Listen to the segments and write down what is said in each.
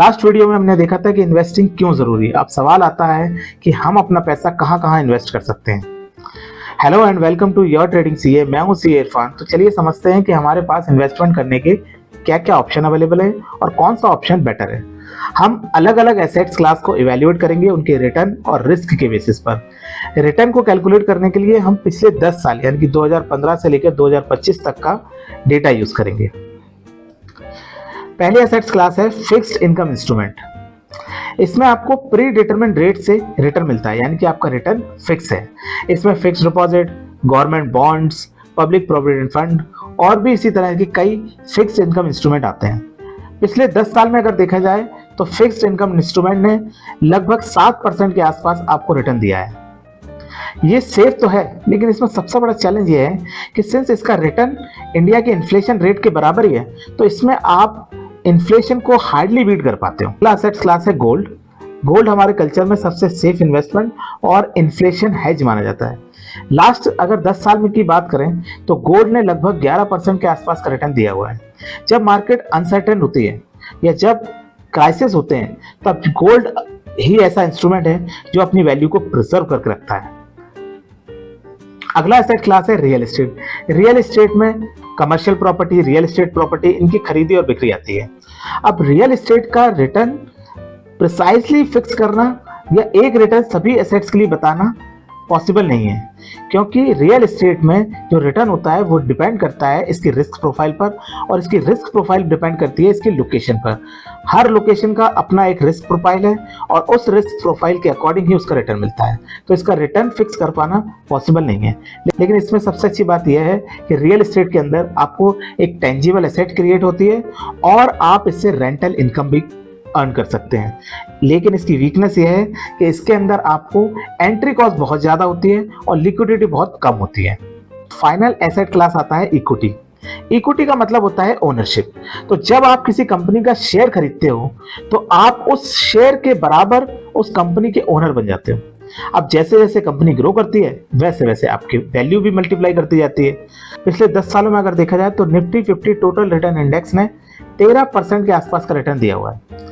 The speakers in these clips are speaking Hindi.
लास्ट वीडियो में हमने देखा था कि इन्वेस्टिंग क्यों जरूरी है। अब सवाल आता है कि हम अपना पैसा कहां कहां इन्वेस्ट कर सकते हैं। Hello and welcome to your trading CA. मैं हूं सीए इरफान। तो चलिए समझते हैं कि हमारे पास इन्वेस्टमेंट करने के क्या क्या ऑप्शन अवेलेबल है और कौन सा ऑप्शन बेटर है। हम अलग अलग एसेट्स क्लास को इवैल्यूएट करेंगे उनके रिटर्न और रिस्क के बेसिस पर। रिटर्न को कैलकुलेट करने के लिए हम पिछले 10 साल यानी कि 2015 से लेकर 2025 तक का डेटा यूज करेंगे। पहली एसेट्स क्लास है फिक्स्ड इनकम इंस्ट्रूमेंट। इसमें आपको प्री डिटरमिन्ड रेट से रिटर्न मिलता है, यानी कि आपका रिटर्न फिक्स है। इसमें fixed deposit, government bonds, public provident fund और भी इसी तरह के कई फिक्स्ड इनकम इंस्ट्रूमेंट आते हैं। पिछले 10 साल में अगर देखा जाए तो फिक्स्ड इनकम इंस्ट्रूमेंट ने लगभग 7% के आसपास आपको रिटर्न दिया है। ये सेफ तो है, लेकिन इसमें सबसे बड़ा चैलेंज ये है कि सिंस इसका रिटर्न इंडिया के इन्फ्लेशन रेट के बराबर ही है, तो इसमें आप इन्फ्लेशन को हार्डली बीट कर पाते हो। अगला एसेट्स क्लास है गोल्ड। गोल्ड हमारे कल्चर में सबसे सेफ इन्वेस्टमेंट और इन्फ्लेशन हेज माना जाता है। लास्ट अगर 10 साल में की बात करें तो गोल्ड ने लगभग 11% के आसपास का रिटर्न दिया हुआ है। जब मार्केट अनसर्टेन होती है या जब क्राइसिस होते हैं तब गोल्ड ही ऐसा इंस्ट्रूमेंट है जो अपनी वैल्यू को प्रिजर्व करके रखता है। अगला एसेट क्लास है रियल एस्टेट। रियल एस्टेट में commercial property, real estate property, इनकी खरीदी और बिक्री आती है। अब रियल एस्टेट का रिटर्न प्रिसाइसली फिक्स करना या एक रिटर्न सभी एसेट्स के लिए बताना पॉसिबल नहीं है, क्योंकि रियल एस्टेट में जो रिटर्न होता है वो डिपेंड करता है इसकी रिस्क प्रोफाइल पर, और इसकी रिस्क प्रोफाइल डिपेंड करती है इसकी लोकेशन पर। हर लोकेशन का अपना एक रिस्क प्रोफाइल है और उस रिस्क प्रोफाइल के अकॉर्डिंग ही उसका रिटर्न मिलता है। तो इसका रिटर्न फिक्स कर पाना पॉसिबल नहीं है। लेकिन इसमें सबसे अच्छी बात यह है कि रियल एस्टेट के अंदर आपको एक टेंजिबल एसेट क्रिएट होती है और आप इससे रेंटल इनकम भी अर्न कर सकते हैं। लेकिन इसकी वीकनेस यह है कि इसके अंदर आपको एंट्री कॉस्ट बहुत ज़्यादा होती है और लिक्विडिटी बहुत कम होती है। फाइनल एसेट क्लास आता है इक्विटी। इक्विटी का मतलब होता है ओनरशिप। तो जब आप किसी कंपनी का शेयर खरीदते हो तो आप उस शेयर के बराबर उस कंपनी के ओनर बन जाते हो। अब जैसे जैसे कंपनी ग्रो करती है वैसे वैसे आपकी वैल्यू भी मल्टीप्लाई करती जाती है। पिछले 10 सालों में अगर देखा जाए तो निफ्टी 50 टोटल रिटर्न इंडेक्स ने 13% के आसपास का रिटर्न दिया हुआ है।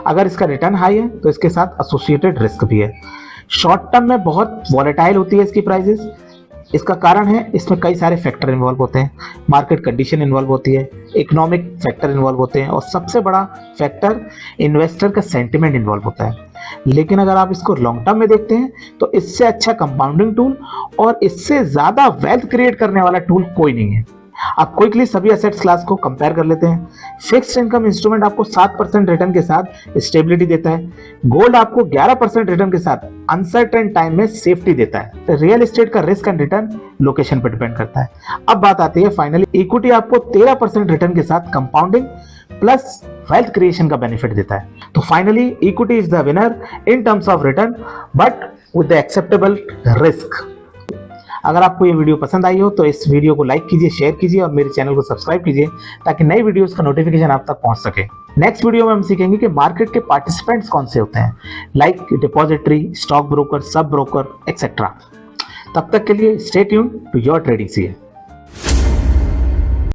अगर इसका रिटर्न हाई है तो इसके साथ एसोसिएटेड रिस्क भी है। शॉर्ट टर्म में बहुत वॉलेटाइल होती है इसकी प्राइसेस। इसका कारण है इसमें कई सारे फैक्टर इन्वॉल्व होते हैं, मार्केट कंडीशन इन्वॉल्व होती है, इकोनॉमिक फैक्टर इन्वॉल्व होते हैं और सबसे बड़ा फैक्टर इन्वेस्टर का सेंटिमेंट इन्वॉल्व होता है। लेकिन अगर आप इसको लॉन्ग टर्म में देखते हैं तो इससे अच्छा कंपाउंडिंग टूल और इससे ज्यादा वेल्थ क्रिएट करने वाला टूल कोई नहीं है। आप क्विकली सभी एसेट्स क्लास को कंपेयर कर लेते हैं। फिक्स्ड इनकम इंस्ट्रूमेंट आपको 7% रिटर्न के साथ स्टेबिलिटी देता है। गोल्ड आपको 11% रिटर्न के साथ अनसर्टेन टाइम में सेफ्टी देता है। रियल एस्टेट का रिस्क एंड रिटर्न लोकेशन पर डिपेंड करता है। अब बात आती है फाइनली इक्विटी आपको 13% रिटर्न के साथ कंपाउंडिंग प्लस वेल्थ क्रिएशन का बेनिफिट देता है। तो finally equity is the winner in terms of return but with the acceptable risk. अगर आपको ये वीडियो पसंद आई हो तो इस वीडियो को लाइक कीजिए, शेयर कीजिए और मेरे चैनल को सब्सक्राइब कीजिए ताकि नई वीडियोस का नोटिफिकेशन आप तक पहुंच सके। नेक्स्ट वीडियो में हम सीखेंगे कि मार्केट के पार्टिसिपेंट्स कौन से होते हैं, like depository, stock broker, sub broker etcetera. तब तक के लिए stay tuned to your trading CA.